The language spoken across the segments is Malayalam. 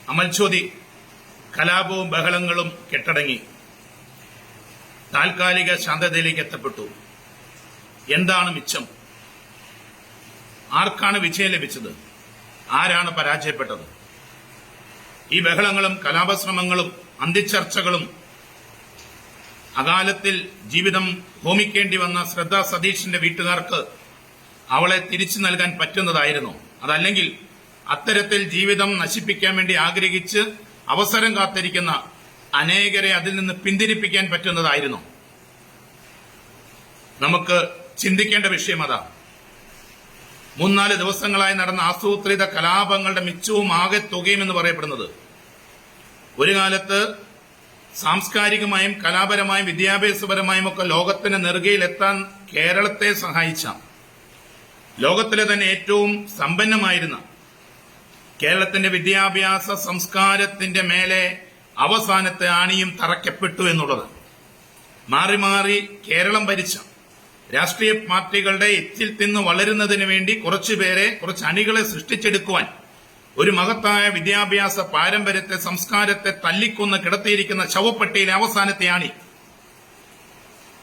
അമൽജ്യോതി കലാപവും ബഹളങ്ങളും കെട്ടടങ്ങി താൽക്കാലിക ശാന്തതയിലേക്ക് എത്തപ്പെട്ടു. എന്താണ് മിച്ചം? ആർക്കാണ് വിജയം ലഭിച്ചത്? ആരാണ് പരാജയപ്പെട്ടത്? ഈ ബഹളങ്ങളും കലാപശ്രമങ്ങളും അന്തിച്ചർച്ചകളും അകാലത്തിൽ ജീവിതം ഹോമിക്കേണ്ടി വന്ന ശ്രദ്ധാ സതീഷിന്റെ വീട്ടുകാർക്ക് അവളെ തിരിച്ചു നൽകാൻ പറ്റുന്നതായിരുന്നു? അതല്ലെങ്കിൽ അത്തരത്തിൽ ജീവിതം നശിപ്പിക്കാൻ വേണ്ടി ആഗ്രഹിച്ച് അവസരം കാത്തിരിക്കുന്ന അനേകരെ അതിൽ നിന്ന് പിന്തിരിപ്പിക്കാൻ പറ്റുന്നതായിരുന്നു? നമുക്ക് ചിന്തിക്കേണ്ട വിഷയം അതാ. 3-4 ദിവസങ്ങളായി നടന്ന ആസൂത്രിത കലാപങ്ങളുടെ മിച്ചവും ആകെ തുകയും എന്ന് പറയപ്പെടുന്നത് ഒരു കാലത്ത് സാംസ്കാരികമായും കലാപരമായും വിദ്യാഭ്യാസപരമായും ഒക്കെ ലോകത്തിന് നെറുകയിലെത്താൻ കേരളത്തെ സഹായിച്ച, ലോകത്തിലെ തന്നെ ഏറ്റവും സമ്പന്നമായിരുന്ന കേരളത്തിന്റെ വിദ്യാഭ്യാസ സംസ്കാരത്തിന്റെ മേലെ അവസാനത്തെ ആണിയും തറയ്ക്കപ്പെട്ടു എന്നുള്ളത്. മാറി മാറി കേരളം ഭരിച്ച രാഷ്ട്രീയ പാർട്ടികളുടെ എച്ചിൽ തിന്ന് വളരുന്നതിന് വേണ്ടി കുറച്ച് അണികളെ സൃഷ്ടിച്ചെടുക്കുവാൻ ഒരു മഹത്തായ വിദ്യാഭ്യാസ പാരമ്പര്യത്തെ, സംസ്കാരത്തെ തല്ലിക്കൊന്ന് കിടത്തിയിരിക്കുന്ന ശവപ്പെട്ടിയിലെ അവസാനത്തെ ആണി.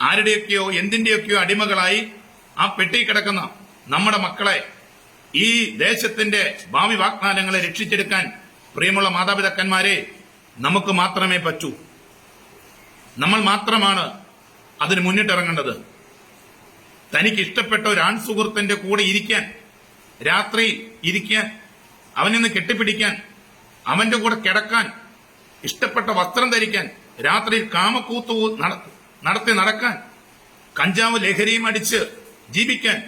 ആരുടെയൊക്കെയോ എന്തിന്റെയൊക്കെയോ അടിമകളായി ആ പെട്ടി കിടക്കുന്ന നമ്മുടെ മക്കളെ, ഈ ദേശത്തിന്റെ ഭാവി വാഗ്ദാനങ്ങളെ രക്ഷിച്ചെടുക്കാൻ പ്രിയമുള്ള മാതാപിതാക്കന്മാരെ നമുക്ക് മാത്രമേ പറ്റൂ. നമ്മൾ മാത്രമാണ് അതിന് മുന്നിട്ടിറങ്ങേണ്ടത്. തനിക്ക് ഇഷ്ടപ്പെട്ട ഒരു ആൺ സുഹൃത്തിന്റെ കൂടെ ഇരിക്കാൻ, രാത്രി ഇരിക്കാൻ, അവനിന്ന് കെട്ടിപ്പിടിക്കാൻ, അവന്റെ കൂടെ കിടക്കാൻ, ഇഷ്ടപ്പെട്ട വസ്ത്രം ധരിക്കാൻ, രാത്രിയിൽ കാമക്കൂത്തു നടത്തി നടക്കാൻ, കഞ്ചാവ് ലഹരിയും അടിച്ച് ജീവിക്കാൻ,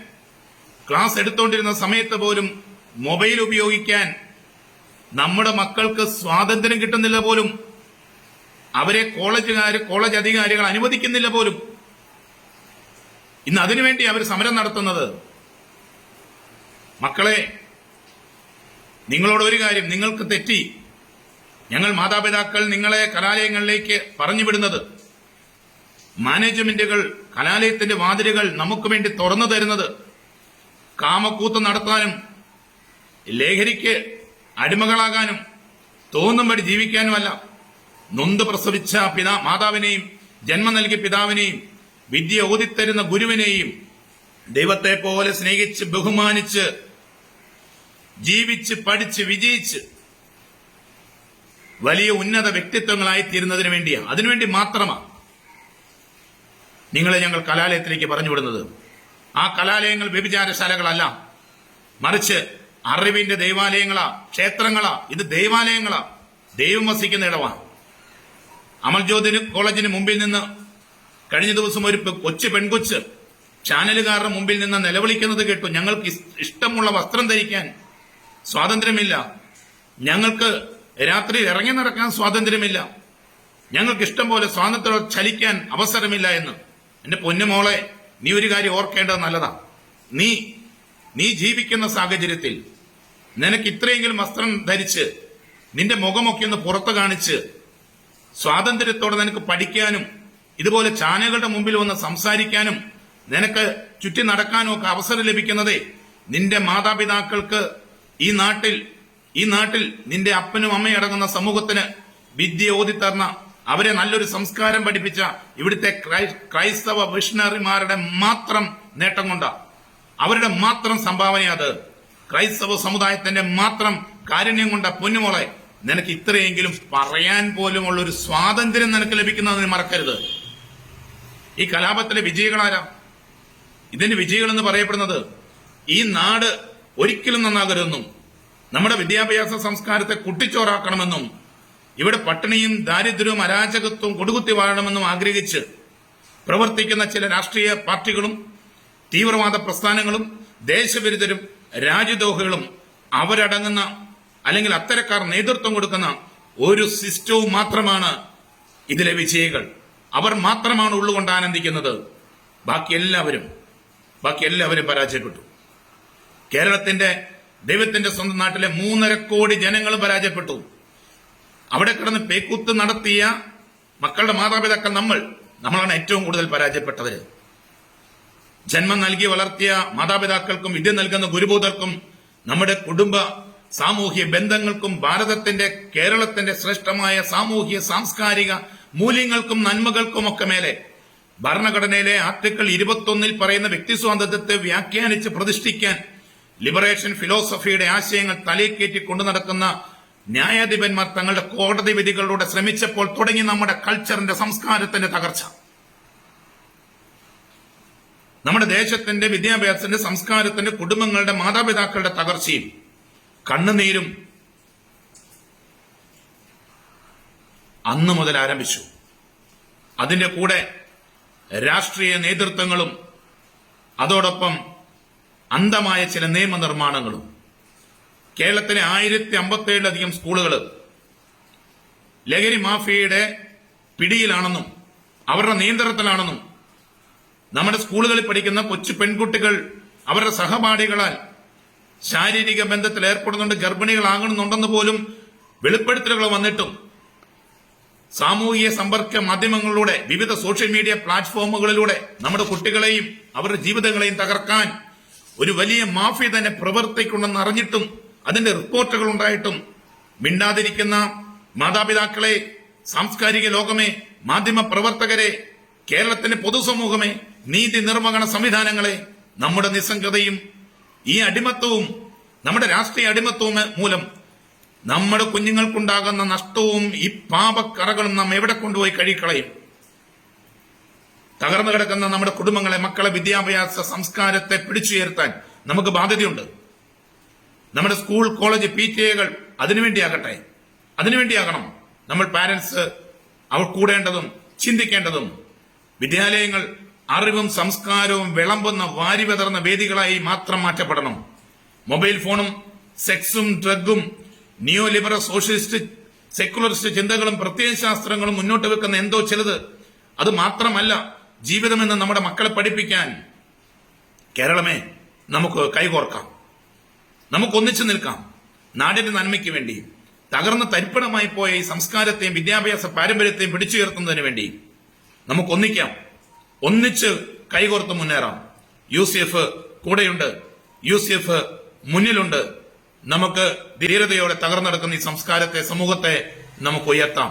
ക്ലാസ് എടുത്തുകൊണ്ടിരുന്ന സമയത്ത് പോലും മൊബൈൽ ഉപയോഗിക്കാൻ നമ്മുടെ മക്കൾക്ക് സ്വാതന്ത്ര്യം കിട്ടുന്നില്ല പോലും. അവരെ കോളേജ് അധികാരികൾ അനുവദിക്കുന്നില്ല പോലും. ഇന്ന് അതിനുവേണ്ടി അവർ സമരം നടത്തുന്നത്. മക്കളെ, നിങ്ങളോട് ഒരു കാര്യം, നിങ്ങൾക്ക് തെറ്റി. ഞങ്ങൾ മാതാപിതാക്കൾ നിങ്ങളെ കലാലയങ്ങളിലേക്ക് പറഞ്ഞു വിടുന്നത്, മാനേജ്മെന്റുകൾ കലാലയത്തിന്റെ വാതിലുകൾ നമുക്ക് വേണ്ടി തുറന്നു തരുന്നത് കാമക്കൂത്ത് നടത്താനും ലഹരിക്ക് അടിമകളാകാനും തോന്നുംപടി ജീവിക്കാനുമല്ല. നൊന്ത് പ്രസവിച്ച മാതാവിനെയും ജന്മം നൽകിയ പിതാവിനെയും വിദ്യ ഓതിത്തരുന്ന ഗുരുവിനെയും ദൈവത്തെ പോലെ സ്നേഹിച്ച് ബഹുമാനിച്ച് ജീവിച്ച് പഠിച്ച് വിജയിച്ച് വലിയ ഉന്നത വ്യക്തിത്വങ്ങളായി തീരുന്നതിന് വേണ്ടിയാണ്, അതിനുവേണ്ടി മാത്രമാണ് നിങ്ങളെ ഞങ്ങൾ കലാലയത്തിലേക്ക് പറഞ്ഞുവിടുന്നത്. ആ കലാലയങ്ങൾ വ്യഭിചാരശാലകളല്ല, മറിച്ച് അറിവിന്റെ ദൈവാലയങ്ങളാ, ക്ഷേത്രങ്ങളാ. ഇത് ദൈവാലയങ്ങളാ, ദൈവം വസിക്കുന്ന ഇടമാണ്. അമൽജ്യോതി കോളേജിന് മുമ്പിൽ നിന്ന് കഴിഞ്ഞ ദിവസം ഒരു കൊച്ചു പെൺകൊച്ച് ചാനലുകാരുടെ മുമ്പിൽ നിന്ന് നിലവിളിക്കുന്നത് കേട്ടു. ഞങ്ങൾക്ക് ഇഷ്ടമുള്ള വസ്ത്രം ധരിക്കാൻ സ്വാതന്ത്ര്യമില്ല, ഞങ്ങൾക്ക് രാത്രി ഇറങ്ങി നടക്കാൻ സ്വാതന്ത്ര്യമില്ല, ഞങ്ങൾക്ക് ഇഷ്ടം പോലെ സ്വാതന്ത്ര്യം ചലിക്കാൻ അവസരമില്ല എന്ന്. എന്റെ പൊന്നുമോളെ, നീ ഒരു കാര്യം ഓർക്കേണ്ടത് നല്ലതാ. നീ ജീവിക്കുന്ന സാഹചര്യത്തിൽ നിനക്ക് ഇത്രയെങ്കിലും വസ്ത്രം ധരിച്ച് നിന്റെ മുഖമൊക്കെ ഒന്ന് പുറത്ത് കാണിച്ച് സ്വാതന്ത്ര്യത്തോടെ നിനക്ക് പഠിക്കാനും ഇതുപോലെ ചാനലുകളുടെ മുമ്പിൽ വന്ന് സംസാരിക്കാനും നിനക്ക് ചുറ്റി നടക്കാനും ഒക്കെ അവസരം ലഭിക്കുന്നതേ നിന്റെ മാതാപിതാക്കൾക്ക്, ഈ നാട്ടിൽ നിന്റെ അപ്പനും അമ്മയും അടങ്ങുന്ന സമൂഹത്തിന് വിദ്യ ഓതിത്തർന്ന, അവരെ നല്ലൊരു സംസ്കാരം പഠിപ്പിച്ച ഇവിടുത്തെ ക്രൈസ്തവ മിഷണറിമാരുടെ മാത്രം നേട്ടം കൊണ്ടാ, അവരുടെ മാത്രം സംഭാവനയത്, ക്രൈസ്തവ സമുദായത്തിന്റെ മാത്രം കാരുണ്യം കൊണ്ട പൊന്നുമോളെ, നിനക്ക് ഇത്രയെങ്കിലും പറയാൻ പോലുമുള്ള ഒരു സ്വാതന്ത്ര്യം നിനക്ക് ലഭിക്കുന്നതിന് മറക്കരുത്. ഈ കലാപത്തിലെ വിജയികളാരാ? ഇതിന്റെ വിജയികൾ എന്ന് പറയപ്പെടുന്നത് ഈ നാട് ഒരിക്കലും നന്നാകരുതെന്നും നമ്മുടെ വിദ്യാഭ്യാസ സംസ്കാരത്തെ കുട്ടിച്ചോറാക്കണമെന്നും ഇവിടെ പട്ടിണിയും ദാരിദ്ര്യവും അരാജകത്വവും കൊടുകുത്തി വാഴണമെന്നും ആഗ്രഹിച്ച് പ്രവർത്തിക്കുന്ന ചില രാഷ്ട്രീയ പാർട്ടികളും തീവ്രവാദ പ്രസ്ഥാനങ്ങളും ദേശവിരുദ്ധരും രാജ്യദ്രോഹികളും അവരടങ്ങുന്ന അല്ലെങ്കിൽ അത്തരക്കാർ നേതൃത്വം കൊടുക്കുന്ന ഒരു സിസ്റ്റവും മാത്രമാണ് ഇതിലെ വിജയികൾ. അവർ മാത്രമാണ് ഉള്ളുകൊണ്ട് ആനന്ദിക്കുന്നത്. ബാക്കി എല്ലാവരും പരാജയപ്പെട്ടു. കേരളത്തിന്റെ ദൈവത്തിന്റെ സ്വന്തം നാട്ടിലെ 3.5 കോടി ജനങ്ങളും പരാജയപ്പെട്ടു. അവിടെ കിടന്ന് പേക്കൂത്ത് നടത്തിയ മക്കളുടെ മാതാപിതാക്കൾ നമ്മളാണ് ഏറ്റവും കൂടുതൽ പരാജയപ്പെട്ടവര്. ജന്മം നൽകി വളർത്തിയ മാതാപിതാക്കൾക്കും വിദ്യ നൽകുന്ന ഗുരുഭൂതർക്കും നമ്മുടെ കുടുംബ സാമൂഹ്യ ബന്ധങ്ങൾക്കും കേരളത്തിന്റെ ശ്രേഷ്ഠമായ സാമൂഹ്യ സാംസ്കാരിക മൂല്യങ്ങൾക്കും നന്മകൾക്കുമൊക്കെ മേലെ ഭരണഘടനയിലെ ആർട്ടിക്കിൾ 21 പറയുന്ന വ്യക്തി സ്വാതന്ത്ര്യത്തെ വ്യാഖ്യാനിച്ച് പ്രതിഷ്ഠിക്കാൻ ലിബറേഷൻ ഫിലോസഫിയുടെ ആശയങ്ങൾ തലയിൽക്കേറ്റി കൊണ്ടു നടക്കുന്ന ന്യായാധിപന്മാർ തങ്ങളുടെ കോടതി വിധികളിലൂടെ ശ്രമിച്ചപ്പോൾ തുടങ്ങി നമ്മുടെ കൾച്ചറിന്റെ സംസ്കാരത്തിന്റെ തകർച്ച. നമ്മുടെ ദേശത്തിന്റെ വിദ്യാഭ്യാസത്തിന്റെ സംസ്കാരത്തിന്റെ കുടുംബങ്ങളുടെ മാതാപിതാക്കളുടെ തകർച്ചയും കണ്ണുനീരും അന്നു മുതൽ ആരംഭിച്ചു. അതിന്റെ കൂടെ രാഷ്ട്രീയ നേതൃത്വങ്ങളും അതോടൊപ്പം അന്ധമായ ചില നിയമനിർമ്മാണങ്ങളും. കേരളത്തിലെ 1057 സ്കൂളുകൾ ലഹരി മാഫിയയുടെ പിടിയിലാണെന്നും അവരുടെ നിയന്ത്രണത്തിലാണെന്നും നമ്മുടെ സ്കൂളുകളിൽ പഠിക്കുന്ന കൊച്ചു പെൺകുട്ടികൾ അവരുടെ സഹപാഠികളാൽ ശാരീരിക ബന്ധത്തിൽ ഏർപ്പെടുന്നുണ്ട്, ഗർഭിണികളാകണമെന്നുണ്ടെന്ന് പോലും വെളിപ്പെടുത്തലുകൾ വന്നിട്ടും സാമൂഹിക സമ്പർക്ക മാധ്യമങ്ങളിലൂടെ വിവിധ സോഷ്യൽ മീഡിയ പ്ലാറ്റ്ഫോമുകളിലൂടെ നമ്മുടെ കുട്ടികളെയും അവരുടെ ജീവിതങ്ങളെയും തകർക്കാൻ ഒരു വലിയ മാഫിയ തന്നെ പ്രവർത്തിക്കുണ്ടെന്ന് അറിഞ്ഞിട്ടും അതിന്റെ റിപ്പോർട്ടുകൾ ഉണ്ടായിട്ടും മിണ്ടാതിരിക്കുന്ന മാതാപിതാക്കളെ, സാംസ്കാരിക ലോകമേ, മാധ്യമ പ്രവർത്തകരെ, കേരളത്തിന്റെ പൊതുസമൂഹമേ, നീതി നിർവഹണ സംവിധാനങ്ങളെ, നമ്മുടെ നിസ്സംഗതയും ഈ അടിമത്തവും നമ്മുടെ രാഷ്ട്രീയ അടിമത്തവും മൂലം നമ്മുടെ കുഞ്ഞുങ്ങൾക്കുണ്ടാകുന്ന നഷ്ടവും ഈ പാപക്കറകളും നാം എവിടെ കൊണ്ടുപോയി കഴിക്കളയും? തകർന്നു കിടക്കുന്ന നമ്മുടെ കുടുംബങ്ങളെ, മക്കളെ, വിദ്യാഭ്യാസ സംസ്കാരത്തെ പിടിച്ചുയർത്താൻ നമുക്ക് ബാധ്യതയുണ്ട്. നമ്മുടെ സ്കൂൾ, കോളേജ്, PTA അതിനുവേണ്ടിയാകണം നമ്മൾ പാരന്റ്സ് അവർ കൂടേണ്ടതും ചിന്തിക്കേണ്ടതും. വിദ്യാലയങ്ങൾ അറിവും സംസ്കാരവും വിളമ്പുന്ന വാരിവിതർന്ന വേദികളായി മാത്രം മാറ്റപ്പെടണം. മൊബൈൽ ഫോണും സെക്സും ഡ്രഗും നിയോ ലിബറൽ സോഷ്യലിസ്റ്റ് സെക്കുലറിസ്റ്റ് ചിന്തകളും പ്രത്യയശാസ്ത്രങ്ങളും മുന്നോട്ട് വെക്കുന്ന എന്തോ ചിലത്, അത് മാത്രമല്ല ജീവിതമെന്ന് നമ്മുടെ മക്കളെ പഠിപ്പിക്കാൻ കേരളമേ നമുക്ക് കൈകോർക്കാം. നമുക്കൊന്നിച്ചു നിൽക്കാം. നാടിന്റെ നന്മയ്ക്ക് വേണ്ടി തകർന്ന തരിപ്പണമായി പോയ ഈ സംസ്കാരത്തെയും വിദ്യാഭ്യാസ പാരമ്പര്യത്തെയും പിടിച്ചുയർത്തുന്നതിന് വേണ്ടി നമുക്കൊന്നിക്കാം. ഒന്നിച്ച് കൈകോർത്ത് മുന്നേറാം. UCF കൂടെയുണ്ട്, UCF മുന്നിലുണ്ട്. നമുക്ക് ധീരതയോടെ തകർന്നെടുക്കുന്ന ഈ സംസ്കാരത്തെ, സമൂഹത്തെ നമുക്ക് ഉയർത്താം.